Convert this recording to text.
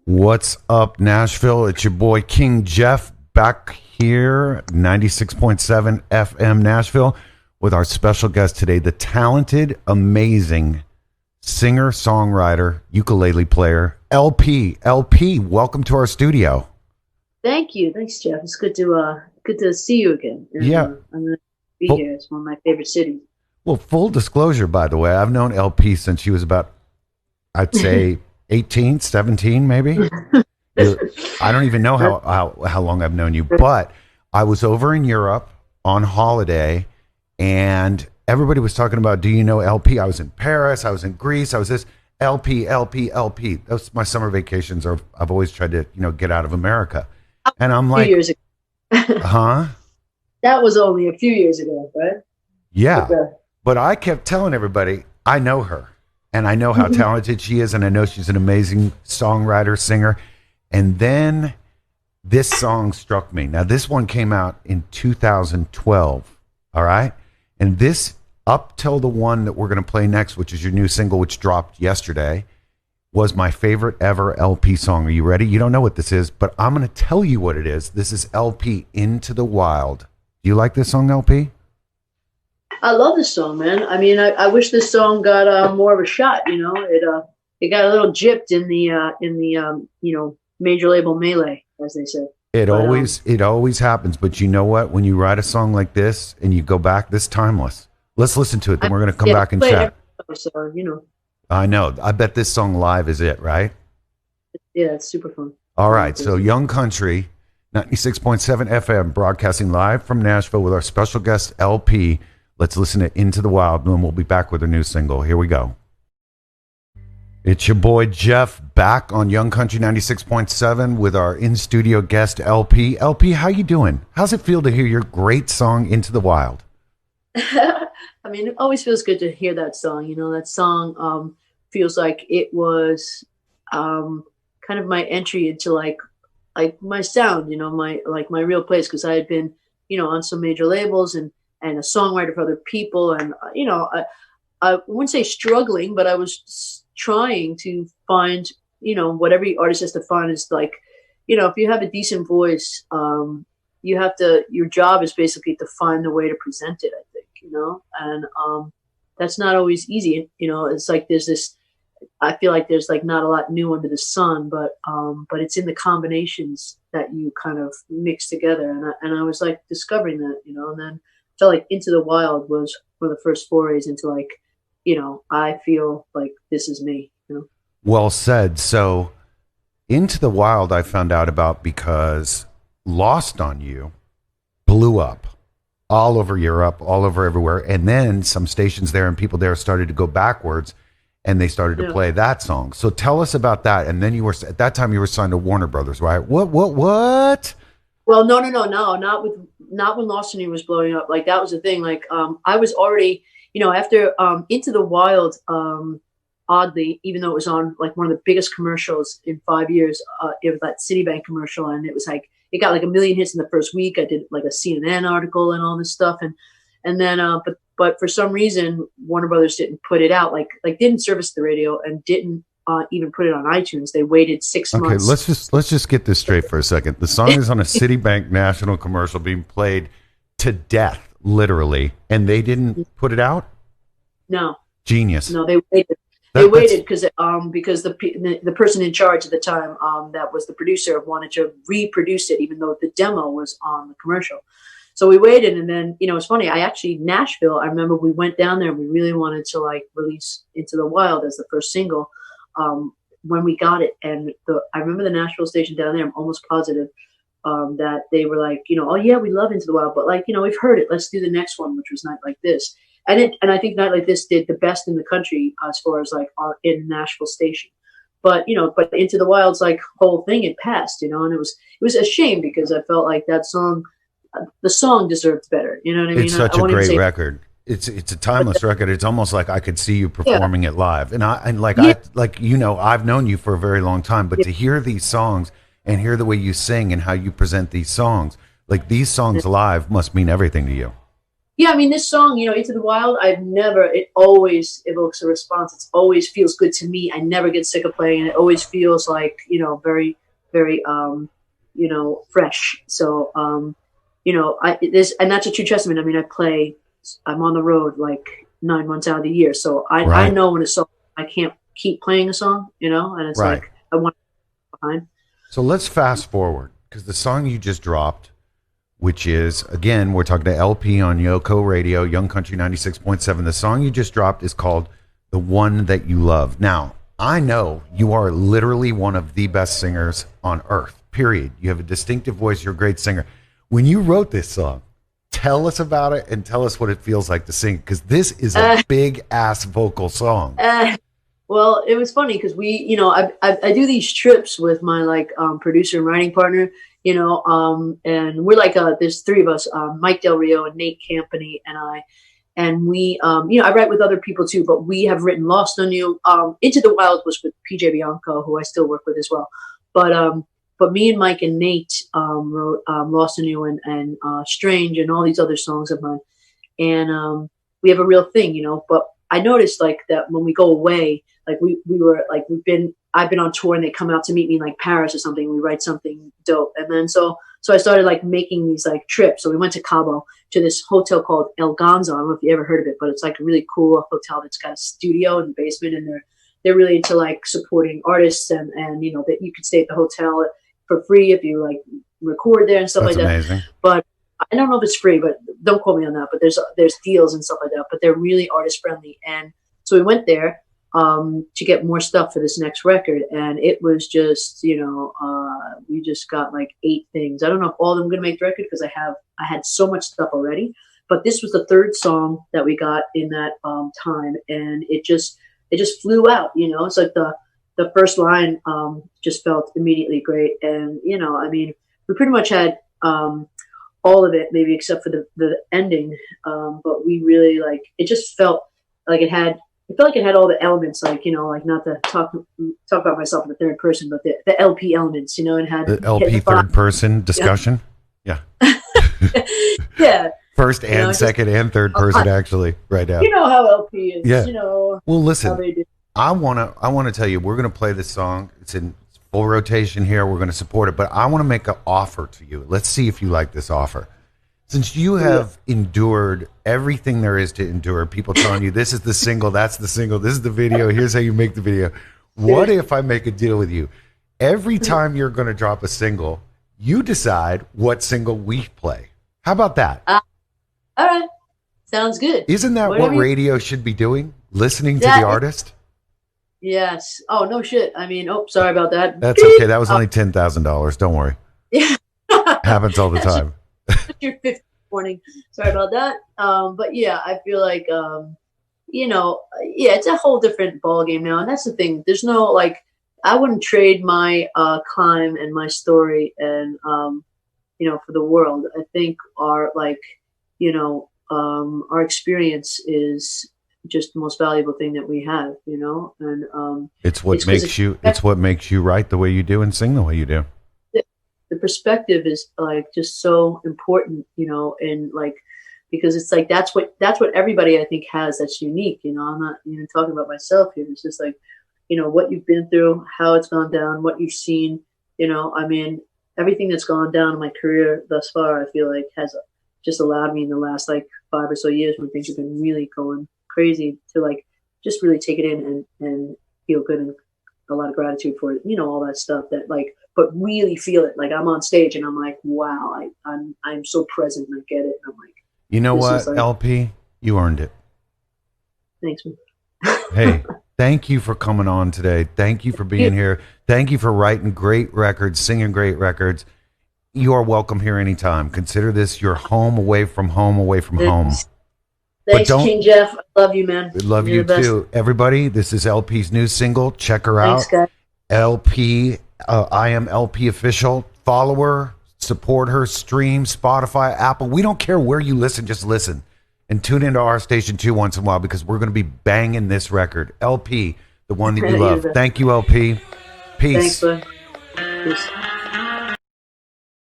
What's up, Nashville? It's your boy King Jeff back here, 96.7 FM Nashville, with our special guest today, the talented, amazing singer, songwriter, ukulele player, LP. LP, welcome to our studio. Thank you. Thanks, Jeff. It's good to see you again. Yeah. I'm gonna be here. It's one of my favorite cities. Well, full disclosure, by the way, I've known LP since she was about, I'd say, 18, 17, maybe. I don't even know how long I've known you, but I was over in Europe on holiday and everybody was talking about, do you know LP? I was in Paris, I was in Greece, I was this LP, LP, LP. Those my summer vacations are, I've always tried to, get out of America. And I'm A like, few years ago. huh? That was only a few years ago, right? Yeah. But I kept telling everybody, I know her. And I know how talented she is, and I know she's an amazing songwriter, singer. And then this song struck me. Now, this one came out in 2012, all right? And this, up till the one that we're going to play next, which is your new single, which dropped yesterday, was my favorite ever LP song. Are you ready? You don't know what this is, but I'm going to tell you what it is. This is LP, Into the Wild. Do you like this song, LP? I love this song, man. I mean, I wish this song got more of a shot. It got a little gypped in the major label melee, as they say. It always happens. But you know what? When you write a song like this and you go back, this timeless. Let's listen to it. Then we're going to come back and chat. So. I know. I bet this song live is it, right? Yeah, it's super fun. All right. So Young Country, 96.7 FM, broadcasting live from Nashville with our special guest, LP. Let's listen to Into the Wild, and then we'll be back with a new single. Here we go. It's your boy Jeff back on Young Country 96.7 with our in-studio guest, LP. LP, how you doing? How's it feel to hear your great song, Into the Wild? I mean, it always feels good to hear that song. That song feels like it was kind of my entry into like my sound, my real place, because I had been, on some major labels and a songwriter for other people. And, I wouldn't say struggling, but I was trying to find, what every artist has to find is like, if you have a decent voice, your job is basically to find the way to present it, I think, and that's not always easy. It's like I feel like there's like not a lot new under the sun, but it's in the combinations that you kind of mix together. And I was like discovering that, and then felt like Into the Wild was one of the first forays into like, I feel like this is me, Well said. So Into the Wild I found out about because Lost on You blew up all over Europe, all over everywhere. And then some stations there and people there started to go backwards and they started to play that song. So tell us about that. And then at that time you were signed to Warner Brothers, right? What? Well, no, not when Lost on You was blowing up. Like that was the thing. Like I was already, after Into the Wild, oddly, even though it was on like one of the biggest commercials in 5 years, it was that Citibank commercial, and it was like it got like 1 million hits in the first week. I did like a CNN article and all this stuff, and then but for some reason Warner Brothers didn't put it out, like didn't service the radio and didn't even put it on iTunes. They waited 6 months. Okay, let's just get this straight for a second. The song is on a Citibank national commercial being played to death, literally, and they didn't put it out? No. Genius. No, they waited. They waited because the person in charge at the time, that was the producer, wanted to reproduce it, even though the demo was on the commercial. So we waited, and then it's funny. Nashville. I remember we went down there and we really wanted to like release Into the Wild as the first single. When we got it, and I remember the Nashville station down there, I'm almost positive that they were like, oh yeah, we love Into the Wild, but like, we've heard it, let's do the next one, which was Night Like This. And I think Night Like This did the best in the country as far as like in Nashville station. But Into the Wild's like whole thing had passed, and it was a shame because I felt like that song, the song deserved better. You know what I mean? It's such a great record. It's a timeless record. It's almost like I could see you performing it live. And I've known you for a very long time, but to hear these songs and hear the way you sing and how you present these songs, like these songs live must mean everything to you. Yeah, I mean, this song, Into the Wild, it always evokes a response. It always feels good to me. I never get sick of playing it. It always feels like, very, very, fresh. So, and that's a true testament. I mean, I'm on the road like 9 months out of the year. So I know when a song, I can't keep playing a song, and it's like, I want to behind. So let's fast forward, because the song you just dropped, which is, again, we're talking to LP on Yoko Radio, Young Country 96.7. The song you just dropped is called The One That You Love. Now, I know you are literally one of the best singers on earth, period. You have a distinctive voice. You're a great singer. When you wrote this song, tell us about it and tell us what it feels like to sing, because this is a big-ass vocal song. Well, it was funny because I do these trips with my producer and writing partner, and we're there's three of us, Mike Del Rio and Nate Campany and I, and we, I write with other people too, but we have written Lost on You. Into the Wild was with PJ Bianco, who I still work with as well. But me and Mike and Nate wrote Lost on You and Strange and all these other songs of mine. And we have a real thing, but I noticed that when we go away, I've been on tour and they come out to meet me in Paris or something. We write something dope. And then so I started making these trips. So we went to Cabo to this hotel called El Gonzo. I don't know if you ever heard of it, but it's a really cool hotel that's got a studio in the basement, and they're really into supporting artists and that you could stay at the hotel for free if you record there and stuff That's like amazing. that. But I don't know if it's free, but don't quote me on that. But there's deals and stuff like that. But they're really artist friendly, and so we went there to get more stuff for this next record, and it was just we just got 8 things. I don't know if all of them are gonna make the record because I had so much stuff already, but this was the 3rd song that we got in that time, and it just flew out. It's like the first line just felt immediately great, and I mean, we pretty much had all of it, maybe except for the ending, but we really it just felt like it had. It felt like it had all the elements, not to talk about myself in the third person, but the LP elements, it had the LP third person discussion. Yeah. Yeah. First and second and third person, actually, right now. You know how LP is. Yeah. Well, listen, I wanna tell you, we're gonna play this song. It's in full rotation here. We're gonna support it, but I want to make an offer to you. Let's see if you like this offer. Since you have endured everything there is to endure, people telling you this is the single, that's the single, this is the video, here's how you make the video. What if I make a deal with you? Every time you're going to drop a single, you decide what single we play. How about that? All right. Sounds good. Isn't that what radio should be doing? Listening to the artist? Yes. Oh, no shit. I mean, sorry about that. That's okay. That was only $10,000. Don't worry. Yeah. Happens all the time. Your 5th morning. Sorry about that. But yeah, I feel like it's a whole different ball game now, and that's the thing. There's no I wouldn't trade my climb and my story and for the world. I think our our experience is just the most valuable thing that we have, and it's what makes you write the way you do and sing the way you do. The perspective is just so important, and because it's that's what everybody I think has that's unique. I'm not even talking about myself here. It's just what you've been through, how it's gone down, what you've seen. I mean, everything that's gone down in my career thus far, I feel has just allowed me in the last 5 or so years when things have been really going crazy to just really take it in and feel good and a lot of gratitude for it. All that stuff that but really feel it. I'm on stage and I'm wow, I'm so present and I get it. And I'm you know what, LP, you earned it. Thanks, man. Hey, thank you for coming on today. Thank you for being here. Thank you for writing great records, singing great records. You are welcome here anytime. Consider this your home away from home, away from home. Thanks, King Jeff. I love you, man. We love you too. Everybody, this is LP's new single. Check her out. Thanks, guys. LP, I am LP official. Follow her, support her, stream, Spotify, Apple. We don't care where you listen, just listen. And tune into our station too once in a while because we're going to be banging this record. LP, the one that you love. Thank you, LP. Peace. Thanks, bud. Peace.